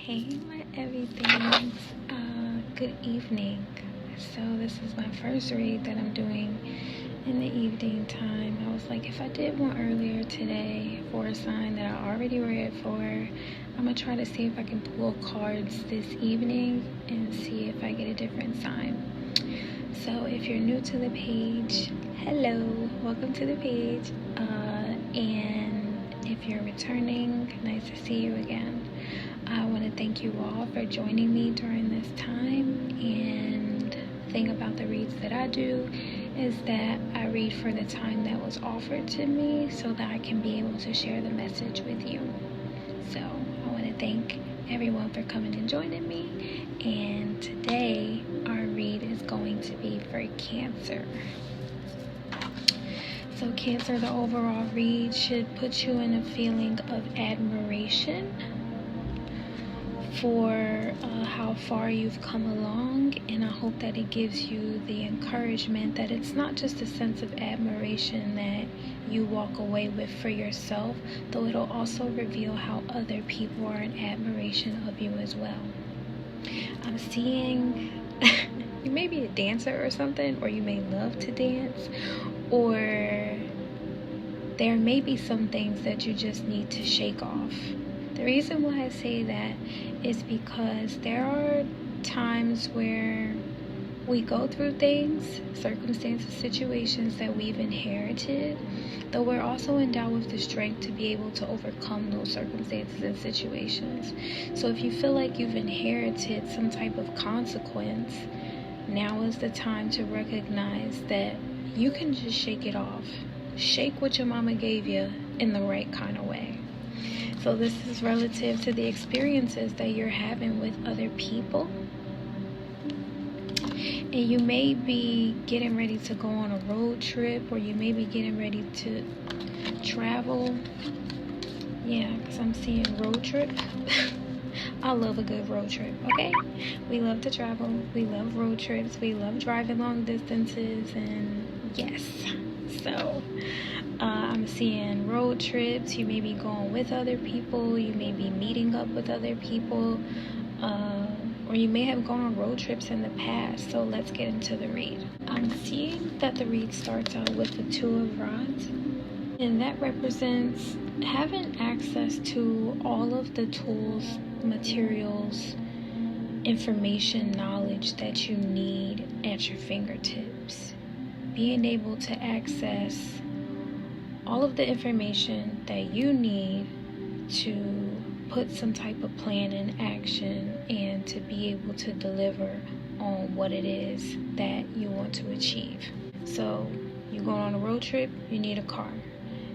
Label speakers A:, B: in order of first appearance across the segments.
A: Hey, my everythings. Good evening. So this is my first read that I'm doing in the evening time. I was like, if I did one earlier today for a sign that I already read for, I'm gonna try to see if I can pull cards this evening and see if I get a different sign. So if you're new to the page, hello, welcome to the page. And if you're returning, nice to see you again. I want to thank you all for joining me during this time. And the thing about the reads that I do is that I read for the time that was offered to me so that I can be able to share the message with you. So I want to thank everyone for coming and joining me. And today our read is going to be for Cancer. So Cancer, the overall read should put you in a feeling of admiration for how far you've come along, and I hope that it gives you the encouragement that it's not just a sense of admiration that you walk away with for yourself, though it'll also reveal how other people are in admiration of you as well. I'm seeing you may be a dancer or something, or you may love to dance, or there may be some things that you just need to shake off. The reason why I say that is because there are times where we go through things, circumstances, situations that we've inherited, though we're also endowed with the strength to be able to overcome those circumstances and situations. So if you feel like you've inherited some type of consequence, now is the time to recognize that you can just shake it off. Shake what your mama gave you in the right kind of way. So this is relative to the experiences that you're having with other people. And you may be getting ready to go on a road trip, or you may be getting ready to travel. Yeah, because I'm seeing road trip. I love a good road trip, okay? We love to travel. We love road trips. We love driving long distances, and yes. So I'm seeing road trips. You may be going with other people. You may be meeting up with other people. Or you may have gone on road trips in the past. So let's get into the read. I'm seeing that the read starts out with the Two of Rods. And that represents having access to all of the tools, materials, information, knowledge that you need at your fingertips. Being able to access all of the information that you need to put some type of plan in action and to be able to deliver on what it is that you want to achieve. So you're going on a road trip, you need a car,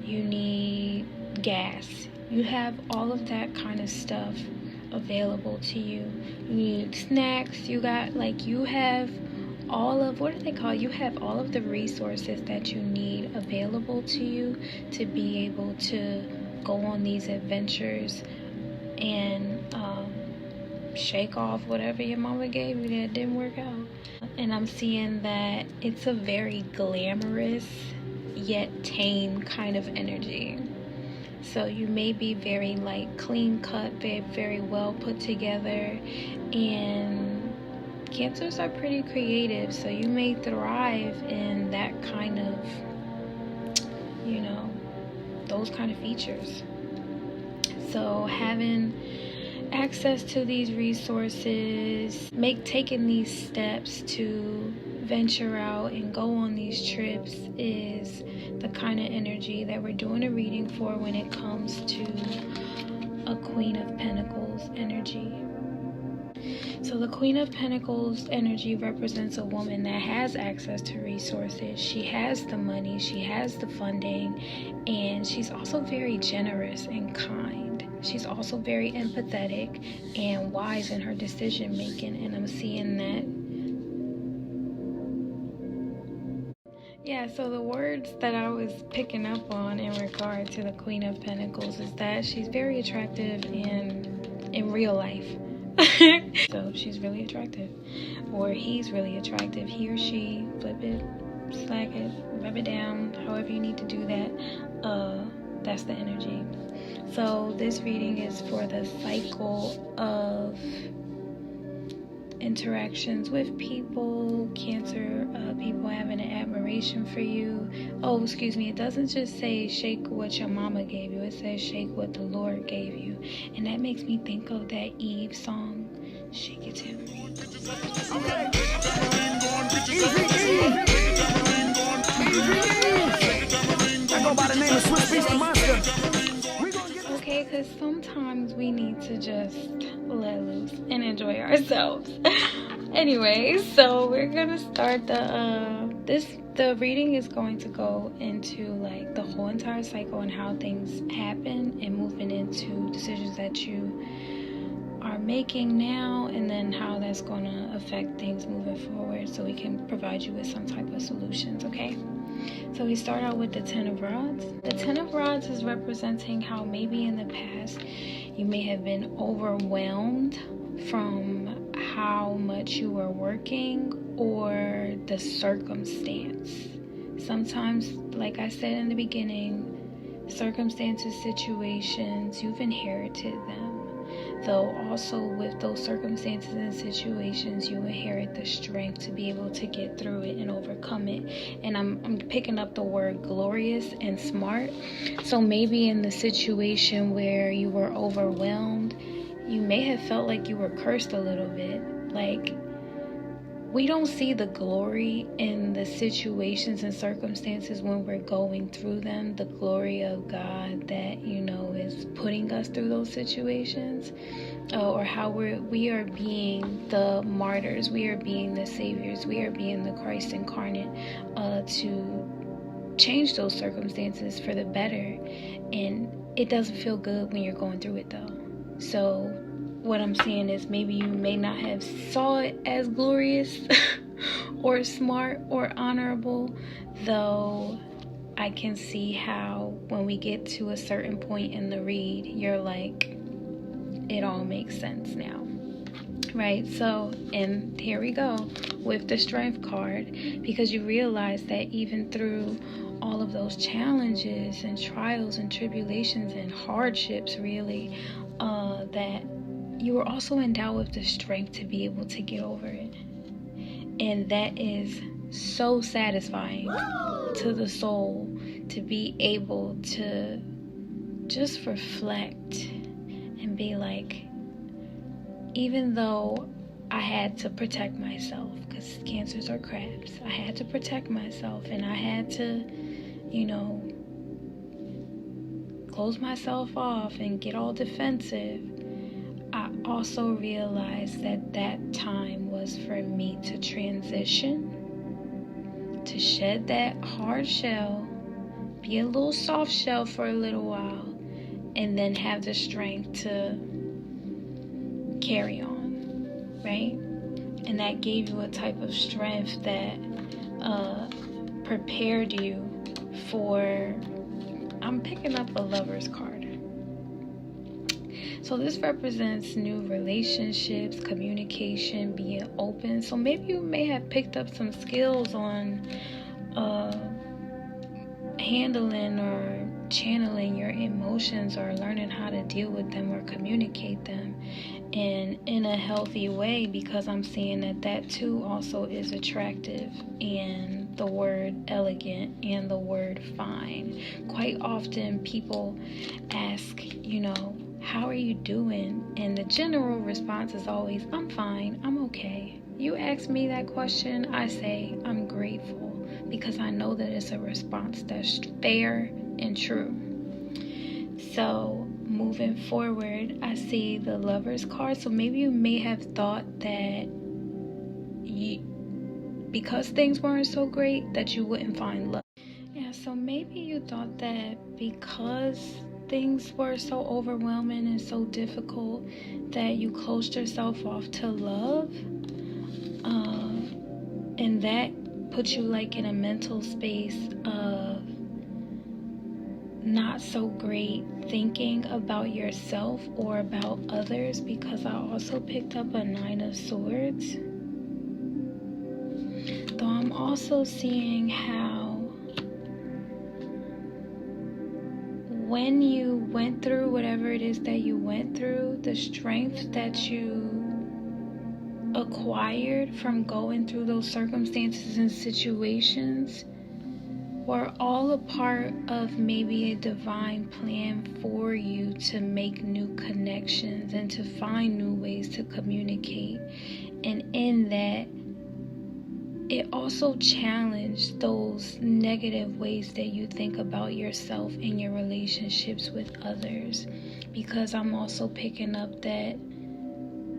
A: you need gas, you have all of that kind of stuff available to you. You need snacks, you have all of, what do they call, you have all of the resources that you need available to you to be able to go on these adventures and shake off whatever your mama gave you that didn't work out. And I'm seeing that it's a very glamorous yet tame kind of energy. So you may be very clean cut, very well put together, and Cancers are pretty creative, so you may thrive in that kind of, those kind of features. So having access to these resources, taking these steps to venture out and go on these trips is the kind of energy that we're doing a reading for when it comes to a Queen of Pentacles energy. So the Queen of Pentacles energy represents a woman that has access to resources. She has the money, she has the funding, and she's also very generous and kind. She's also very empathetic and wise in her decision making, and I'm seeing that. Yeah, so the words that I was picking up on in regard to the Queen of Pentacles is that she's very attractive in real life. So she's really attractive, or he's really attractive. He or she, flip it, slack it, rub it down, however you need to do that. That's the energy. So this reading is for the cycle of interactions with people, Cancer, people having an admiration for you. Oh, excuse me, it doesn't just say shake what your mama gave you, it says shake what the Lord gave you. And that makes me think of that Eve song, Shake It Till. I go by the name of Swiss Beast the Monster. Okay, because sometimes we need to just let loose and enjoy ourselves. Anyway, so we're gonna start the reading is going to go into like the whole entire cycle and how things happen and moving into decisions that you are making now, and then how that's going to affect things moving forward, so we can provide you with some type of solutions. Okay, so we start out with the Ten of Rods. The Ten of Rods is representing how maybe in the past you may have been overwhelmed from how much you were working or the circumstance. Sometimes, like I said in the beginning, circumstances, situations, you've inherited them. Though also with those circumstances and situations, you inherit the strength to be able to get through it and overcome it. And I'm picking up the word glorious and smart. So maybe in the situation where you were overwhelmed, you may have felt like you were cursed a little bit. Like, we don't see the glory in the situations and circumstances when we're going through them, the glory of God that, is putting us through those situations, or how we are being the martyrs, we are being the saviors, we are being the Christ incarnate, to change those circumstances for the better. And it doesn't feel good when you're going through it though. So what I'm saying is, maybe you may not have saw it as glorious or smart or honorable, though I can see how when we get to a certain point in the read, you're like, it all makes sense now, right? So, and here we go with the Strength card, because you realize that even through all of those challenges and trials and tribulations and hardships, really, that you were also endowed with the strength to be able to get over it. And that is so satisfying to the soul, to be able to just reflect and be like, even though I had to protect myself, because cancers are crabs, I had to protect myself, and I had to, close myself off and get all defensive. I also realized that time was for me to transition, to shed that hard shell, be a little soft shell for a little while, and then have the strength to carry on, right? And that gave you a type of strength that prepared you for, I'm picking up a Lover's card. So this represents new relationships, communication, being open. So maybe you may have picked up some skills on handling or channeling your emotions, or learning how to deal with them or communicate them in a healthy way, because I'm seeing that too also is attractive, and the word elegant and the word fine. Quite often people ask, how are you doing? And the general response is always, I'm fine, I'm okay. You ask me that question, I say, I'm grateful, because I know that it's a response that's fair and true. So moving forward, I see the Lover's card. So maybe you may have thought that because things weren't so great, that you wouldn't find love. Yeah, so maybe you thought that because things were so overwhelming and so difficult that you closed yourself off to love, and that put you like in a mental space of not so great thinking about yourself or about others, because I also picked up a Nine of Swords. Though I'm also seeing how when you went through whatever it is that you went through, the strength that you acquired from going through those circumstances and situations were all a part of maybe a divine plan for you to make new connections and to find new ways to communicate. And in that, it also challenged those negative ways that you think about yourself and your relationships with others, because I'm also picking up that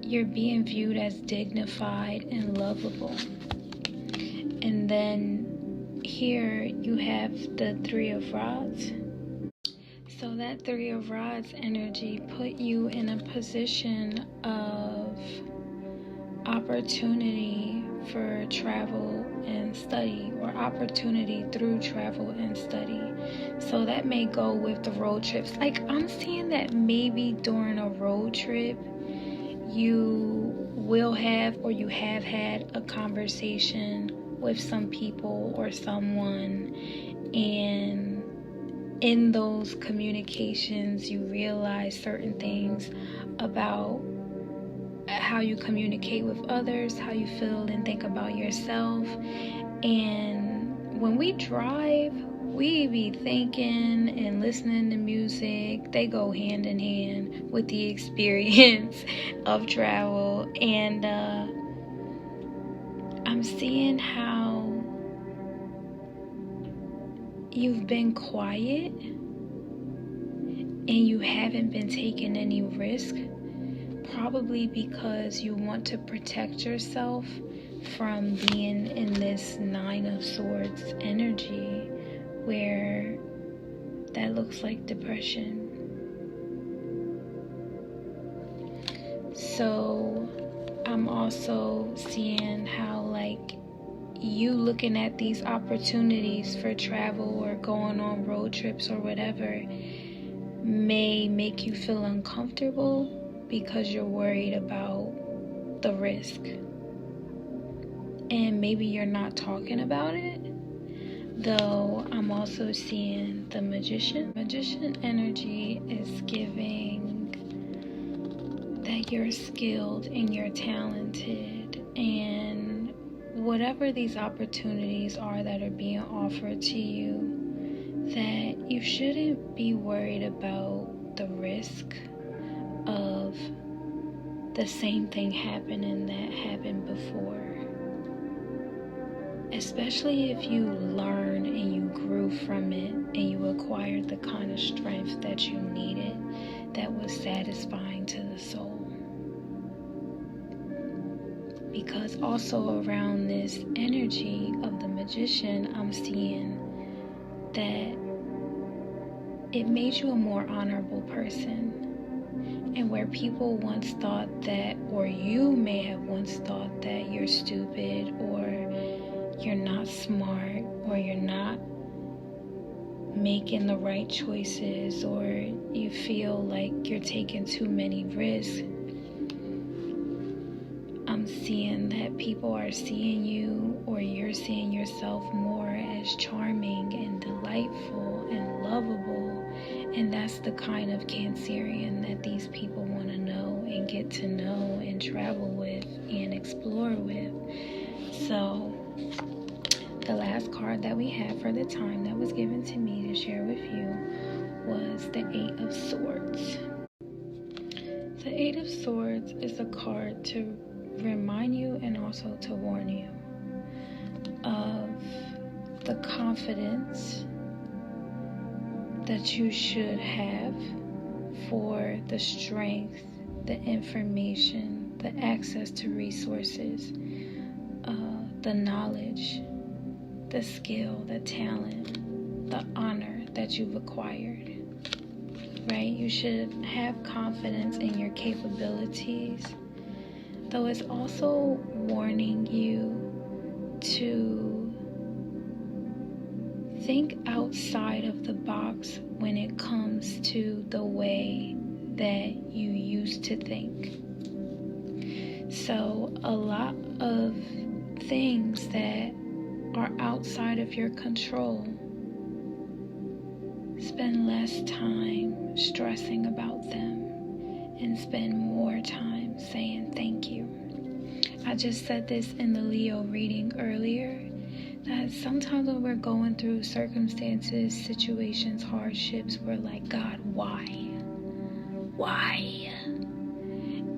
A: you're being viewed as dignified and lovable. And then here you have the Three of Rods. So that Three of Rods energy put you in a position of opportunity for travel and study, or opportunity through travel and study. So that may go with the road trips. Like, I'm seeing that maybe during a road trip you will have, or you have had, a conversation with some people or someone, and in those communications you realize certain things about how you communicate with others, how you feel and think about yourself. And when we drive, we be thinking and listening to music. They go hand in hand with the experience of travel. And I'm seeing how you've been quiet and you haven't been taking any risk, probably because you want to protect yourself from being in this Nine of Swords energy, where that looks like depression. So I'm also seeing how, like, you looking at these opportunities for travel or going on road trips or whatever may make you feel uncomfortable because you're worried about the risk. And maybe you're not talking about it. Though I'm also seeing the Magician. Magician energy is giving that you're skilled and you're talented, and whatever these opportunities are that are being offered to you, that you shouldn't be worried about the risk of the same thing happening that happened before. Especially if you learn and you grew from it and you acquired the kind of strength that you needed that was satisfying to the soul. Because also around this energy of the Magician, I'm seeing that it made you a more honorable person. And where people once thought that, or you may have once thought that you're stupid, or you're not smart, or you're not making the right choices, or you feel like you're taking too many risks, I'm seeing that people are seeing you, or you're seeing yourself more as charming and delightful and lovable. And that's the kind of Cancerian that these people want to know and get to know and travel with and explore with. So the last card that we had for the time that was given to me to share with you was the Eight of Swords. The Eight of Swords is a card to remind you and also to warn you of the confidence that you should have for the strength, the information, the access to resources, the knowledge, the skill, the talent, the honor that you've acquired, right? You should have confidence in your capabilities, though it's also warning you to think outside of the box when it comes to the way that you used to think. So a lot of things that are outside of your control, spend less time stressing about them and spend more time saying thank you. I just said this in the Leo reading earlier, that sometimes when we're going through circumstances, situations, hardships, we're like, God, why? Why?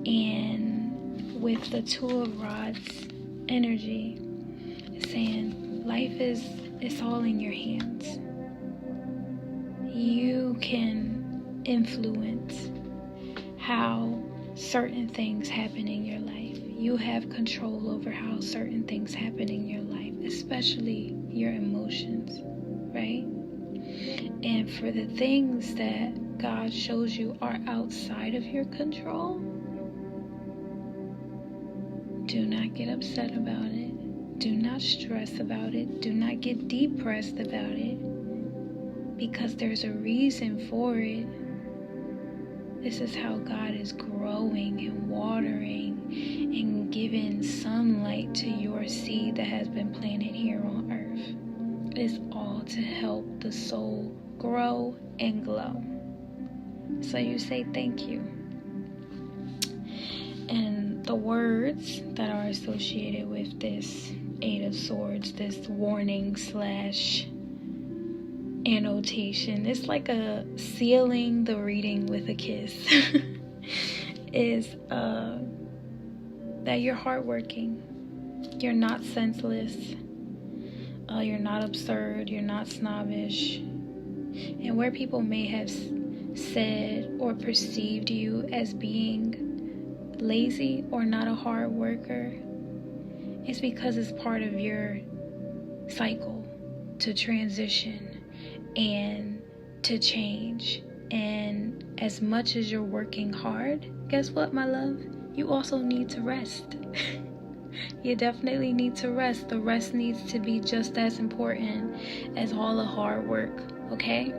A: And with the Two of Rods energy, it's saying life it's all in your hands. You can influence how certain things happen in your life. You have control over how certain things happen in your life, especially your emotions, right? And for the things that God shows you are outside of your control, do not get upset about it. Do not stress about it. Do not get depressed about it, because there's a reason for it. This is how God is growing and watering and giving sunlight to your seed that has been planted here on earth. It's all to help the soul grow and glow. So you say thank you. And the words that are associated with this Eight of Swords, this warning / annotation, it's like a sealing the reading with a kiss, is that you're hardworking, you're not senseless, you're not absurd, you're not snobbish. And where people may have said or perceived you as being lazy or not a hard worker, it's because it's part of your cycle to transition and to change. And as much as you're working hard, guess what, my love? You also need to rest. You definitely need to rest. The rest needs to be just as important as all the hard work, okay?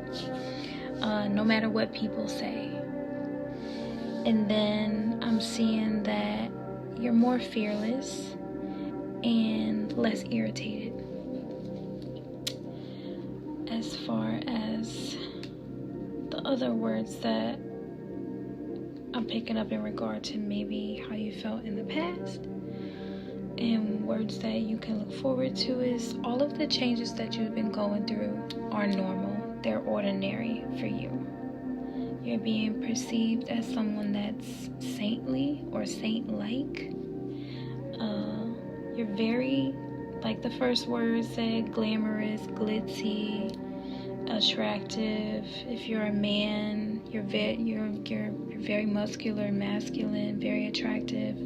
A: No matter what people say. And then I'm seeing that you're more fearless and less irritated. As far as the other words that I'm picking up in regard to maybe how you felt in the past, and words that you can look forward to, is all of the changes that you've been going through are normal. They're ordinary for you. You're being perceived as someone that's saintly or saint-like. You're very, like the first word said, glamorous, glitzy, attractive. If you're a man, you're very muscular, masculine, very attractive.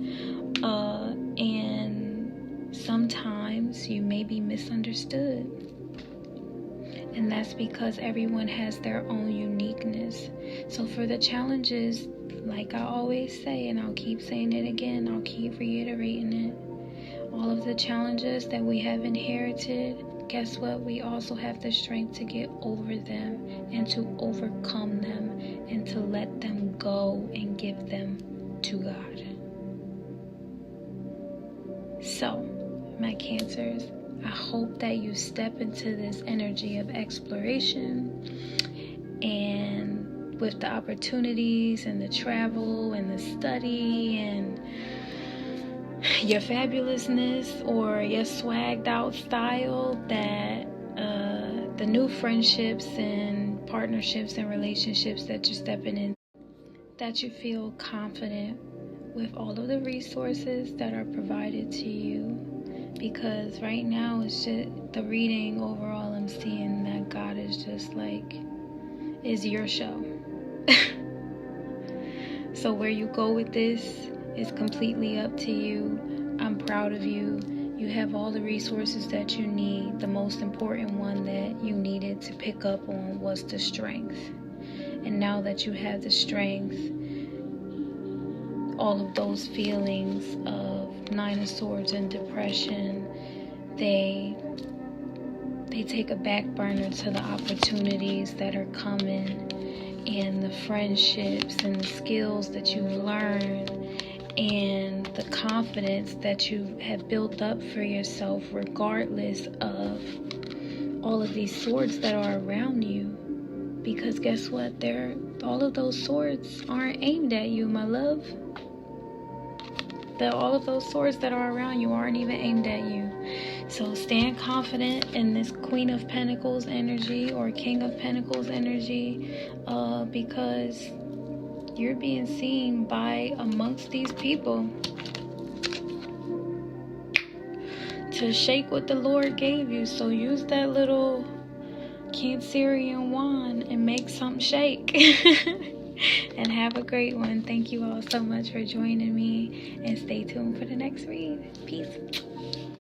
A: And sometimes you may be misunderstood. And that's because everyone has their own uniqueness. So for the challenges, like I always say, and I'll keep saying it again, I'll keep reiterating it, all of the challenges that we have inherited, guess what? We also have the strength to get over them and to overcome them and to let them go and give them to God. So, my Cancers, I hope that you step into this energy of exploration, and with the opportunities and the travel and the study and your fabulousness or your swagged out style, that the new friendships and partnerships and relationships that you're stepping in, that you feel confident with all of the resources that are provided to you. Because right now it's just the reading overall, I'm seeing that God is just like, is your show. So where you go with this is completely up to you. I'm proud of you. You have all the resources that you need. The most important one that you needed to pick up on was the strength. And now that you have the strength, all of those feelings of Nine of Swords and depression, they take a back burner to the opportunities that are coming, and the friendships and the skills that you've learned, and the confidence that you have built up for yourself, regardless of all of these swords that are around you. Because guess what? All of those swords aren't aimed at you, my love. All of those swords that are around you aren't even aimed at you. So stand confident in this Queen of Pentacles energy or King of Pentacles energy, because you're being seen by amongst these people to shake what the Lord gave you. So use that little Cancerian wand and make something shake. And have a great one. Thank you all so much for joining me, and stay tuned for the next read. Peace.